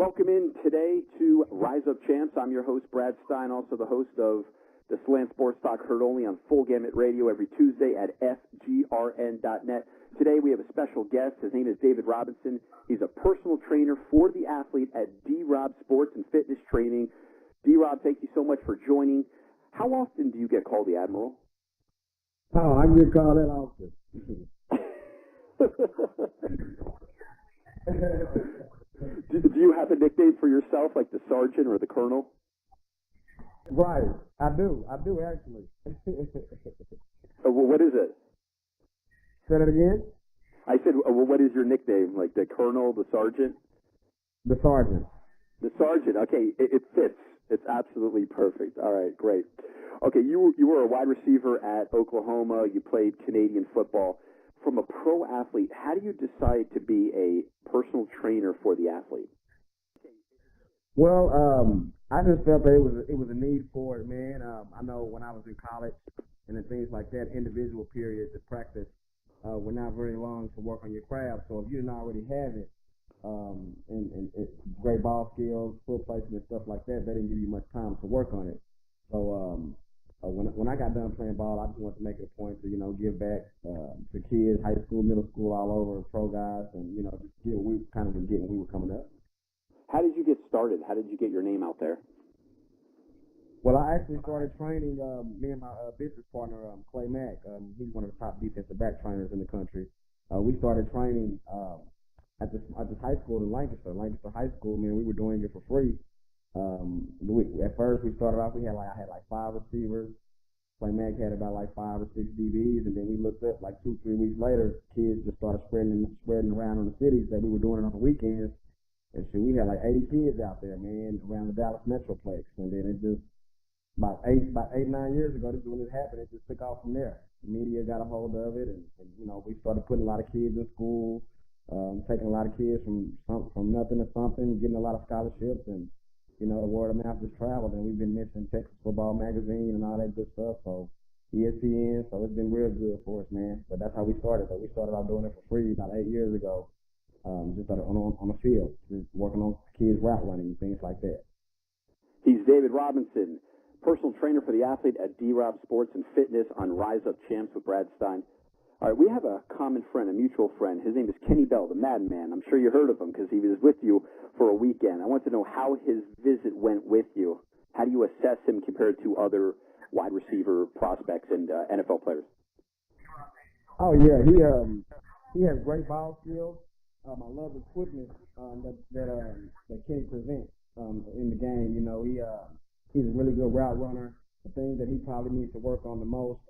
Welcome in today to Rise Up Champs. I'm your host, Brad Stein, also the host of the Slant Sports Talk, heard only on Full Gamut Radio every Tuesday at fgrn.net. Today we have a special guest. His name is David Robinson. He's a personal trainer for the athlete at DRob Sports and Fitness Training. DRob, thank you so much for joining. How often do you get called the Admiral? Oh, I get called that often. Do you have a nickname for yourself, like the Sergeant or the Colonel? Right, I do actually. Well, what is it? Say that again? I said, well, what is your nickname? Like the Colonel, the Sergeant? The Sergeant. The Sergeant, okay, it fits. It's absolutely perfect. All right, great. Okay, you were a wide receiver at Oklahoma. You played Canadian football. From a pro athlete, how do you decide to be a personal trainer for the athlete? Well, I just felt that it was a need for it, man. I know when I was in college and then things like that, individual periods of practice were not very long to work on your craft. So if you didn't already have it, and great ball skills, foot placement, and stuff like that, they didn't give you much time to work on it. So when I got done playing ball, I just wanted to make it a point to give back to kids, high school, middle school, all over, pro guys, and just get what we kind of been getting when we were coming up. How did you get started? How did you get your name out there? Well, I actually started training me and my business partner, Clay Mack. He's one of the top defensive back trainers in the country. We started training at this high school in Lancaster High School. Man, we were doing it for free. At first, we started off. I had 5 receivers. Clay Mack had about 5 or 6 DBs, and then we looked up 2-3 weeks later. Kids just started spreading around in the cities that we were doing it on the weekends. And so we had 80 kids out there, man, around the Dallas Metroplex. And then it just about 8, 9 years ago, this is when it happened. It just took off from there. The media got a hold of it, and we started putting a lot of kids in school, taking a lot of kids from nothing to something, getting a lot of scholarships, and the word of mouth just traveled. And we've been mentioned Texas Football Magazine and all that good stuff. So ESPN, so it's been real good for us, man. But that's how we started. So we started out doing it for free about 8 years ago. Just on the field, just working on kids route running and things like that. He's David Robinson, personal trainer for the athlete at DRob Sports and Fitness on Rise Up Champs with Brad Stein. All right, we have a common friend, a mutual friend. His name is Kenny Bell, the Madden Man. I'm sure you heard of him because he was with you for a weekend. I want to know how his visit went with you. How do you assess him compared to other wide receiver prospects and NFL players? Oh yeah, he has great ball skills. I love the quickness that Kenny presents in the game. He's a really good route runner. The thing that he probably needs to work on the most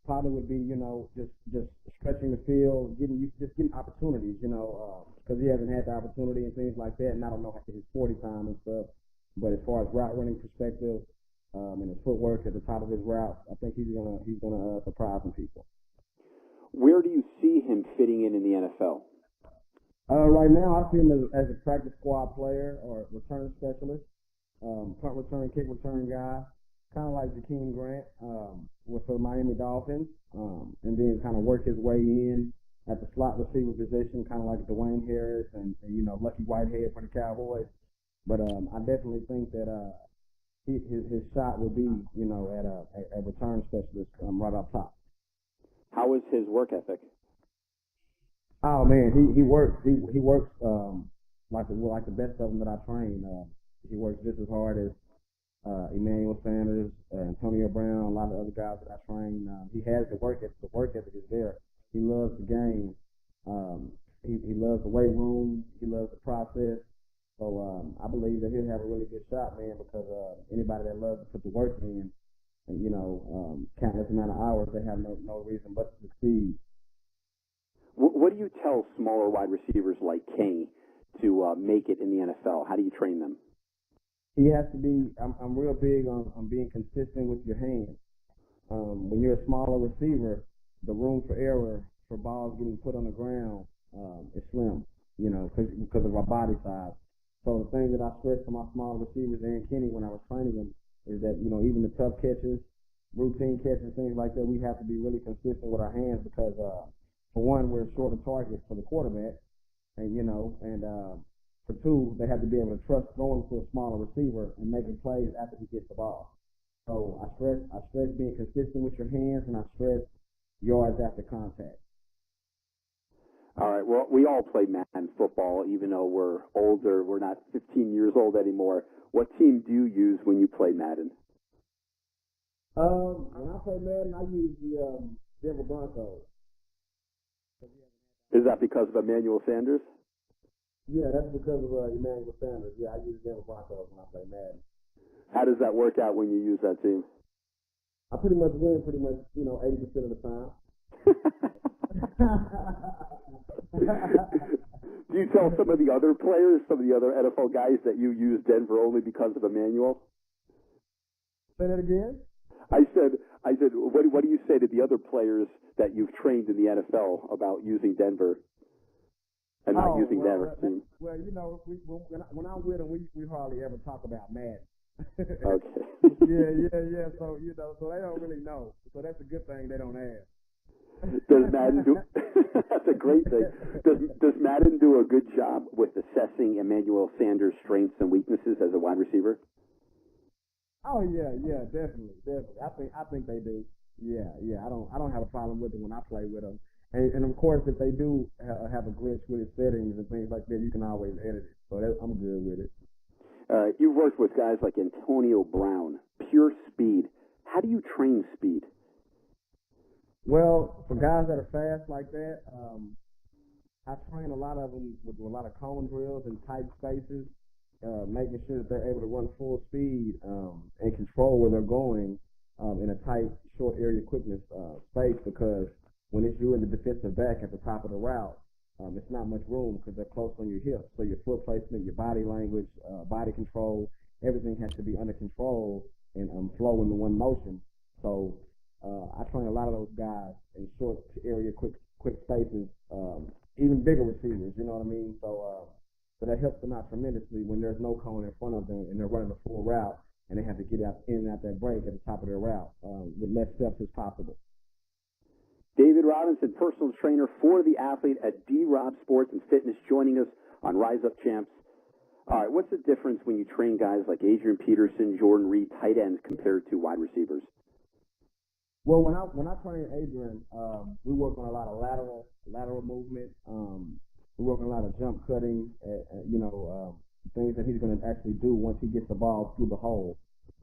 probably would be just stretching the field, getting opportunities. Because he hasn't had the opportunity and things like that. And I don't know his 40 time and stuff. But as far as route running perspective and his footwork at the top of his route, I think he's gonna surprise some people. Where do you see him fitting in the NFL? Right now, I see him as a practice squad player or return specialist, punt return, kick return guy, kind of like Jakeem Grant with the Miami Dolphins, and then kind of work his way in at the slot receiver position, kind of like Dwayne Harris and Lucky Whitehead for the Cowboys. But I definitely think that his shot would be at a return specialist right up top. How is his work ethic? Oh man, he works like the best of them that I train. He works just as hard as Emmanuel Sanders, Antonio Brown, a lot of other guys that I train. He has the work ethic. The work ethic is there. He loves the game. He loves the weight room. He loves the process. So I believe that he'll have a really good shot, man. Because anybody that loves to put the work in, and countless amount of hours, they have no reason but to succeed. What do you tell smaller wide receivers like Kenny to make it in the NFL? How do you train them? He has to be. I'm real big on being consistent with your hands. When you're a smaller receiver, the room for error for balls getting put on the ground is slim. Because of our body size. So the thing that I stress to my small receivers and Kenny when I was training them is that even the tough catches, routine catches, things like that, we have to be really consistent with our hands because. For one, we're short of targets for the quarterback, and For two, they have to be able to trust throwing to a smaller receiver and making plays after he gets the ball. So I stress being consistent with your hands, and I stress yards after contact. All right. Well, we all play Madden football, even though we're older. We're not 15 years old anymore. What team do you use when you play Madden? When I play Madden, I use the Denver Broncos. Is that because of Emmanuel Sanders? Yeah, that's because of Emmanuel Sanders. Yeah, I use Denver Broncos when I play Madden. How does that work out when you use that team? I pretty much win 80% of the time. Do you tell some of the other players, some of the other NFL guys, that you use Denver only because of Emmanuel? Say that again? I said, what do you say to the other players that you've trained in the NFL about using Denver and not using Denver team? Well, when I'm with them, we hardly ever talk about Madden. Okay. Yeah. So so they don't really know. So that's a good thing they don't ask. Does Madden do? That's a great thing. Does Madden do a good job with assessing Emmanuel Sanders' strengths and weaknesses as a wide receiver? Oh yeah, definitely. I think they do. Yeah. I don't have a problem with it when I play with them. And of course, if they do have a glitch with its settings and things like that, you can always edit it. So I'm good with it. You've worked with guys like Antonio Brown, pure speed. How do you train speed? Well, for guys that are fast like that, I train a lot of them with a lot of cone drills and tight spaces, making sure that they're able to run full speed and control where they're going in a tight, short area quickness space, because when it's you and the defensive back at the top of the route, it's not much room because they're close on your hips. So your foot placement, your body language, body control, everything has to be under control and flow into one motion. So I train a lot of those guys in short area, quick spaces, even bigger receivers. You know what I mean? So that helps them out tremendously when there's no cone in front of them and they're running a full route and they have to get out in and out that break at the top of their route with less steps as possible. David Robinson, personal trainer for the athlete at DRob Sports and Fitness, joining us on Rise Up Champs. All right, what's the difference when you train guys like Adrian Peterson, Jordan Reed, tight ends, compared to wide receivers? Well, when I train Adrian, we work on a lot of lateral movement. We work on a lot of jump cutting, things that he's going to actually do once he gets the ball through the hole.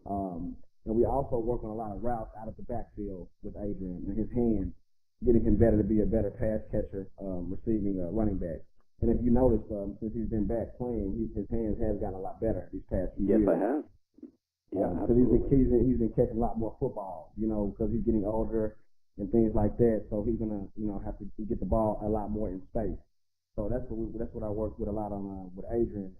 And we also work on a lot of routes out of the backfield with Adrian and his hands, getting him better to be a better pass catcher, receiving running back. And if you notice, since he's been back playing, his hands have gotten a lot better these past few years. Yes, I have. Yeah, because he's been catching a lot more football, because he's getting older and things like that. So he's gonna, have to get the ball a lot more in space. So that's what I work with a lot on with Adrian,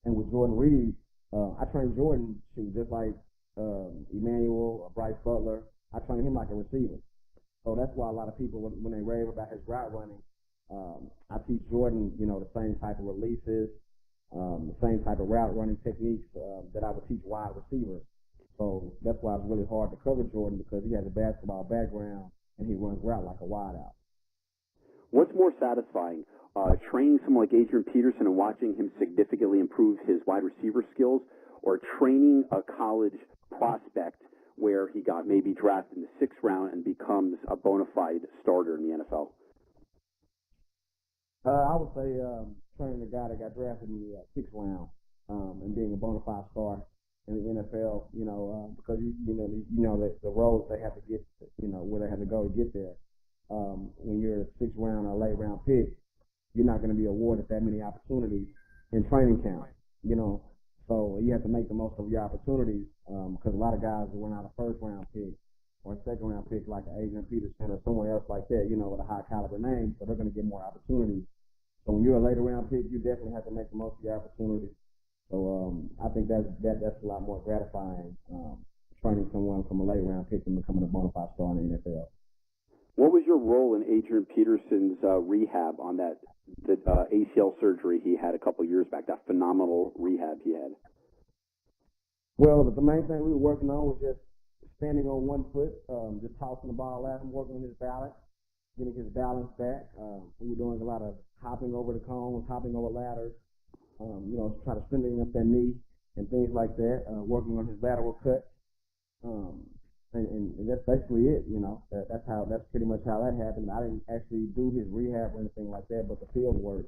and with Jordan Reed. I train Jordan just like Emmanuel or Bryce Butler. I train him like a receiver. So that's why a lot of people, when they rave about his route running, I teach Jordan, the same type of releases, the same type of route running techniques that I would teach wide receivers. So that's why it's really hard to cover Jordan, because he has a basketball background and he runs route like a wideout. What's more satisfying, training someone like Adrian Peterson and watching him significantly improve his wide receiver skills, or training a college prospect where he got maybe drafted in the 6th round and becomes a bona fide starter in the NFL? I would say training a guy that got drafted in the 6th round and being a bona fide star in the NFL, because the roads they have to get, where they have to go to get there. When you're a 6th round or late round pick, you're not going to be awarded that many opportunities in training camp, So you have to make the most of your opportunities, because a lot of guys will run out a 1st round pick or a 2nd round pick like Adrian Peterson or someone else like that, with a high caliber name, so they're going to get more opportunities. So when you're a later round pick, you definitely have to make the most of your opportunities. So I think that's a lot more gratifying, training someone from a late round pick and becoming a bona fide star in the NFL. What was your role in Adrian Peterson's rehab on the ACL surgery he had a couple years back, that phenomenal rehab he had? Well, the main thing we were working on was just standing on one foot, just tossing the ball at him, working on his balance, getting his balance back. We were doing a lot of hopping over the cones, hopping over ladders, try to strengthen up that knee and things like that, working on his lateral cut. And that's basically it, that's pretty much how that happened. I didn't actually do his rehab or anything like that, but the field work,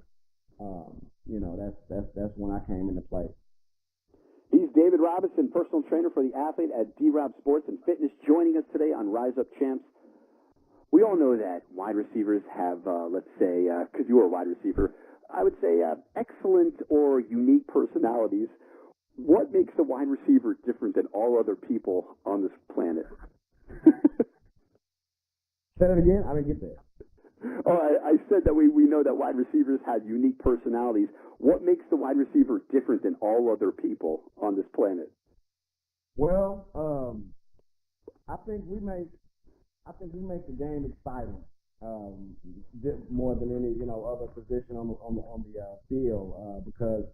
that's when I came into play. He's David Robinson, personal trainer for the athlete at DRob Sports and Fitness, joining us today on Rise Up Champs. We all know that wide receivers have, let's say, because you were a wide receiver, I would say excellent or unique personalities. What makes a wide receiver different than all other people on this planet? Say that again? I didn't get that. Oh, I said that we know that wide receivers have unique personalities. What makes the wide receiver different than all other people on this planet? Well, I think we make the game exciting more than any other position on the field because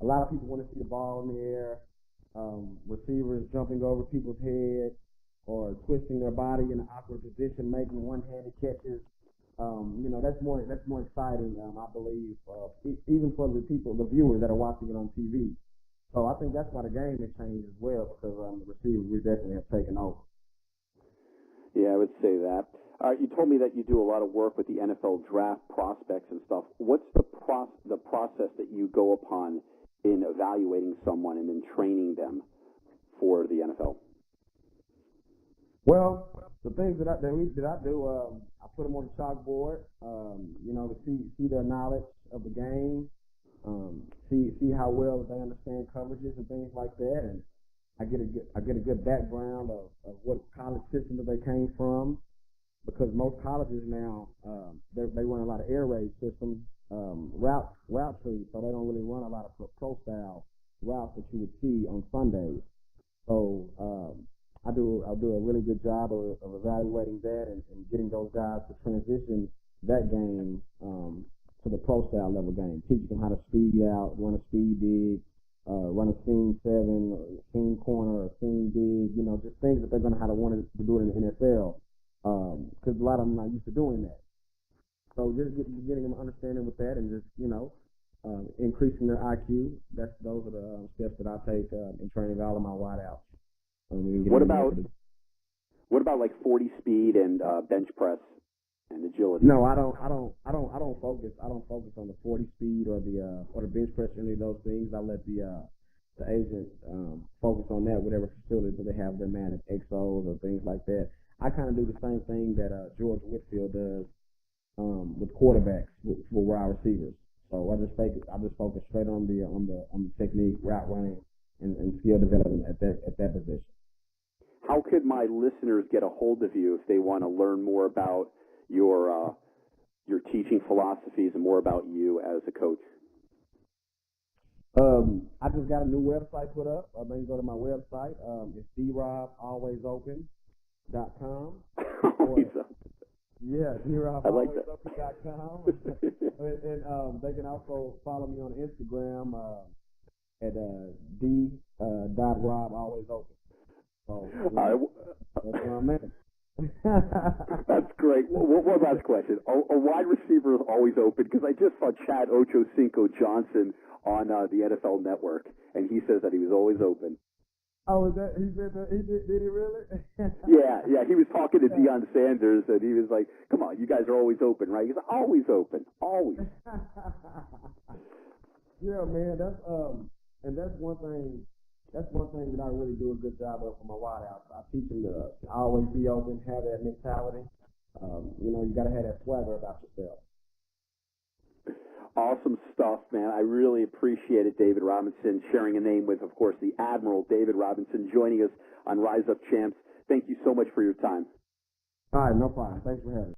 a lot of people want to see the ball in the air, receivers jumping over people's heads or twisting their body in an awkward position, making one-handed catches. That's more exciting, I believe, even for the viewers that are watching it on TV. So I think that's why the game has changed as well because the receivers we definitely have taken over. Yeah, I would say that. You told me that you do a lot of work with the NFL draft prospects and stuff. What's the process that you go upon in evaluating someone and then training them for the NFL? Well, the things that I do, I put them on the chalkboard, to see their knowledge of the game, see how well they understand coverages and things like that, and I get a good background of what college system that they came from, because most colleges now they run a lot of air raid systems, route trees, so they don't really run a lot of pro style routes that you would see on Sundays. So I'll do a really good job of evaluating that and getting those guys to transition that game to the pro style level game, teaching them how to speed out, run a speed dig, run a seam 7, or seam corner, or seam dig, just things that they're going to have to want to do it in the NFL, because a lot of them are not used to doing that. So just getting them understanding with that and just, increasing their IQ, those are the steps that I take in training all of my wideouts. What about like 40 speed and bench press and agility? No, I don't focus on the 40 speed or the bench press or any of those things. I let the agent focus on that, whatever facility that they have them at, exos or things like that. I kind of do the same thing that George Whitfield does with quarterbacks for wide receivers. So I just focus straight on the technique, route running, and skill development at that position. How could my listeners get a hold of you if they want to learn more about your teaching philosophies and more about you as a coach? I just got a new website put up. They can go to my website. It's DRobAlwaysOpen.com. Yeah, DRobAlwaysOpen.com. And they can also follow me on Instagram at d.robalwaysopen. So, that's where I'm at. That's great. One last question. A wide receiver is always open, because I just saw Chad Ochocinco Johnson on the NFL Network, and he says that he was always open. Oh, is that, he said that? Did he really? Yeah. He was talking to Deion Sanders, and he was like, come on, you guys are always open, right? He's always open. Always. Yeah, man. That's one thing. That's one thing that I really do a good job of for my wideouts. I teach them to always be open, have that mentality. You got to have that swagger about yourself. Awesome stuff, man. I really appreciate it, David Robinson, sharing a name with, of course, the Admiral David Robinson, joining us on Rise Up Champs. Thank you so much for your time. All right, no problem. Thanks for having me.